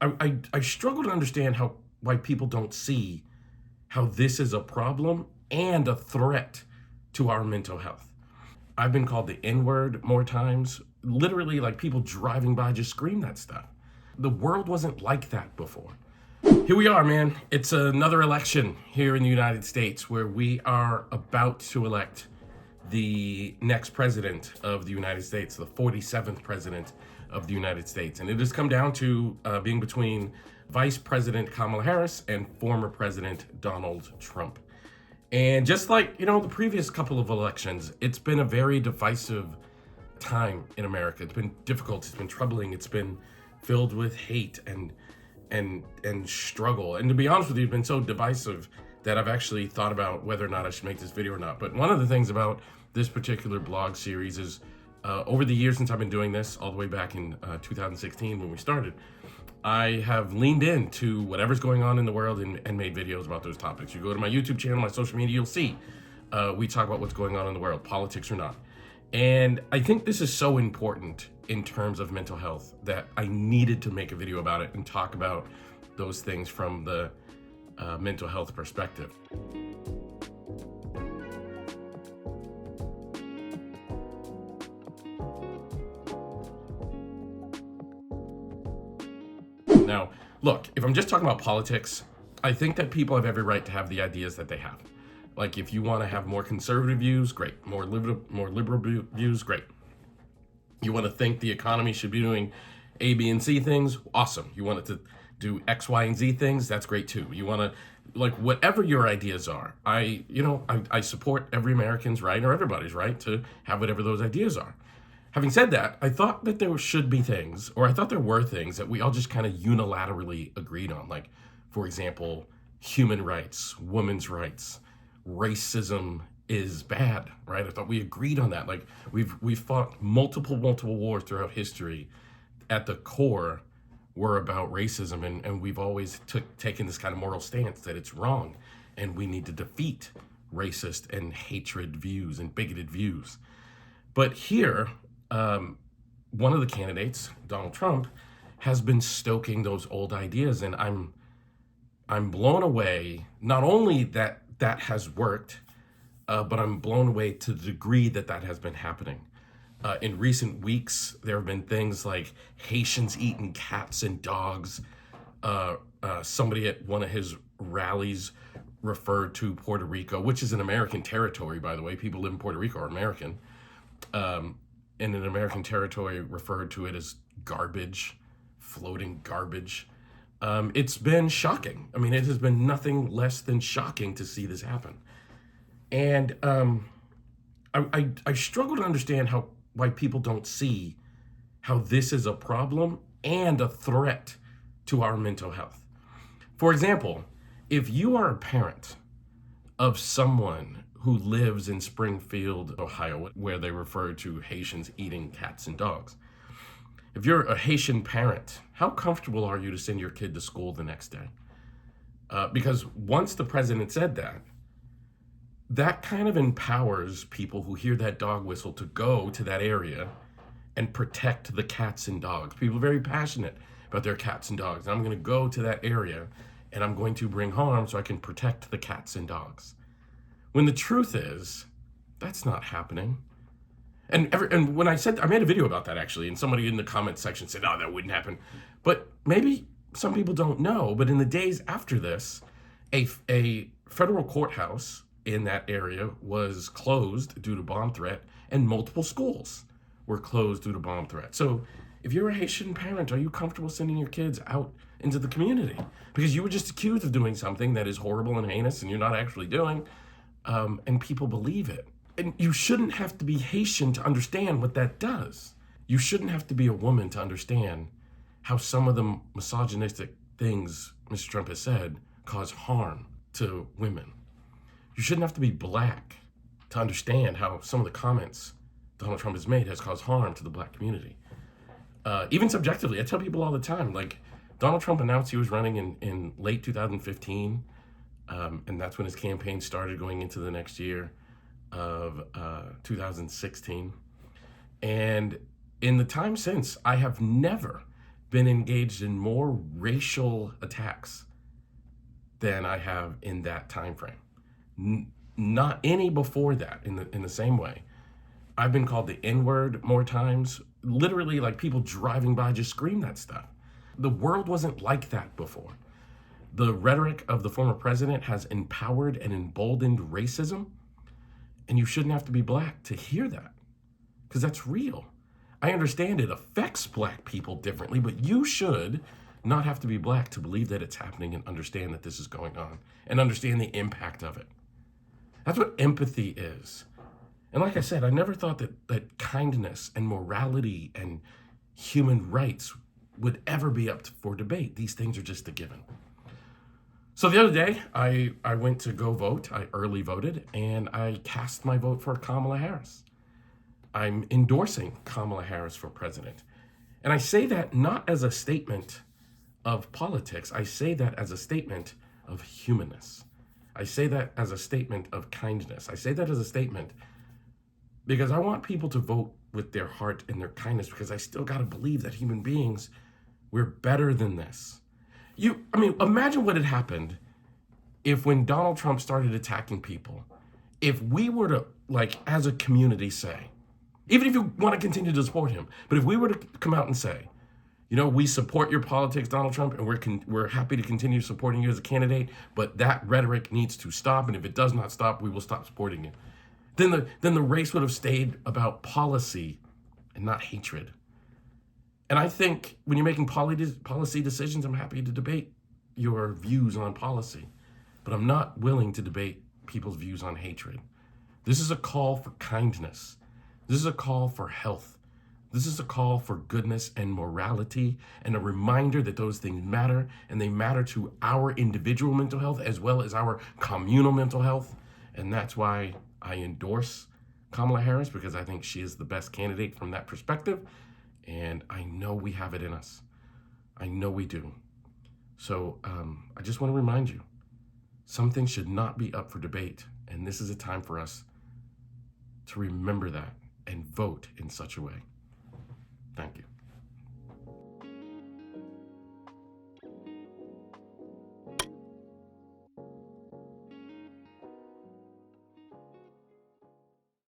I struggle to understand why people don't see how this is a problem and a threat to our mental health. I've been called the N-word more times. Literally, like people driving by just scream that stuff. The world wasn't like that before. Here we are, man. It's another election here in the United States where we are about to elect the next president of the United States, the 47th president of the United States. And it has come down to being between Vice President Kamala Harris and former President Donald Trump. And just like, the previous couple of elections, it's been a very divisive time in America. It's been difficult, it's been troubling, it's been filled with hate and struggle. And to be honest with you, it's been so divisive that I've actually thought about whether or not I should make this video or not. But one of the things about this particular blog series is over the years since I've been doing this, all the way back in 2016 when we started, I have leaned into whatever's going on in the world and made videos about those topics. You go to my YouTube channel, my social media, you'll see we talk about what's going on in the world, politics or not. And I think this is so important in terms of mental health that I needed to make a video about it and talk about those things from the mental health perspective. Now, look, if I'm just talking about politics, I think that people have every right to have the ideas that they have. Like, if you want to have more conservative views, great. More liberal views, great. You want to think the economy should be doing A, B, and C things, awesome. You want it to do X, Y, and Z things, that's great too. You want to, like, whatever your ideas are, I support every American's right, or everybody's right, to have whatever those ideas are. Having said that, I thought that there should be things, or I thought there were things that we all just kind of unilaterally agreed on. Like, for example, human rights, women's rights, racism is bad, right? I thought we agreed on that. Like, we've fought multiple wars throughout history. At the core, were about racism, and we've always taken this kind of moral stance that it's wrong, and we need to defeat racist and hatred views and bigoted views. But here, one of the candidates, Donald Trump, has been stoking those old ideas, and I'm blown away. Not only that has worked, but I'm blown away to the degree that has been happening. In recent weeks, there have been things like Haitians eating cats and dogs. Somebody at one of his rallies referred to Puerto Rico, which is an American territory, by the way. People live in Puerto Rico are American. In an American territory, referred to it as garbage, floating garbage. It's been shocking. I mean, it has been nothing less than shocking to see this happen. And I struggle to understand why people don't see how this is a problem and a threat to our mental health. For example, if you are a parent of someone who lives in Springfield, Ohio, where they refer to Haitians eating cats and dogs, if you're a Haitian parent, how comfortable are you to send your kid to school the next day? Because once the president said that kind of empowers people who hear that dog whistle to go to that area and protect the cats and dogs. People are very passionate about their cats and dogs. I'm going to go to that area and I'm going to bring harm so I can protect the cats and dogs. When the truth is, that's not happening. And when I made a video about that actually, and somebody in the comment section said, "Oh, that wouldn't happen." But maybe some people don't know, but in the days after this, a federal courthouse in that area was closed due to bomb threat, and multiple schools were closed due to bomb threat. So if you're a Haitian parent, are you comfortable sending your kids out into the community? Because you were just accused of doing something that is horrible and heinous and you're not actually doing, and people believe it. And you shouldn't have to be Haitian to understand what that does. You shouldn't have to be a woman to understand how some of the misogynistic things Mr. Trump has said cause harm to women. You shouldn't have to be black to understand how some of the comments Donald Trump has made has caused harm to the black community. Even subjectively, I tell people all the time, like, Donald Trump announced he was running in late 2015, and that's when his campaign started going into the next year of 2016. And in the time since, I have never, been engaged in more racial attacks than I have in that time frame. Not any before that in the same way. I've been called the N-word more times. Literally, like, people driving by just scream that stuff. The world wasn't like that before. The rhetoric of the former president has empowered and emboldened racism, and you shouldn't have to be black to hear that, because that's real. I understand it affects black people differently, but you should not have to be black to believe that it's happening and understand that this is going on and understand the impact of it. That's what empathy is. And like I said, I never thought that kindness and morality and human rights would ever be up for debate. These things are just a given. So the other day, I went to go vote. I early voted, and I cast my vote for Kamala Harris. I'm endorsing Kamala Harris for president. And I say that not as a statement of politics. I say that as a statement of humanness. I say that as a statement of kindness. I say that as a statement because I want people to vote with their heart and their kindness, because I still got to believe that human beings, we're better than this. Imagine what had happened if, when Donald Trump started attacking people, if we were to, like, as a community say, even if you want to continue to support him, but if we were to come out and say, we support your politics, Donald Trump, and we're happy to continue supporting you as a candidate, but that rhetoric needs to stop, and if it does not stop, we will stop supporting you. Then the race would have stayed about policy and not hatred. And I think when you're making policy decisions, I'm happy to debate your views on policy, but I'm not willing to debate people's views on hatred. This is a call for kindness. This is a call for health. This is a call for goodness and morality, and a reminder that those things matter, and they matter to our individual mental health as well as our communal mental health. And that's why I endorse Kamala Harris, because I think she is the best candidate from that perspective. And I know we have it in us. I know we do. So I just want to remind you, some things should not be up for debate. And this is a time for us to remember that and vote in such a way. Thank you.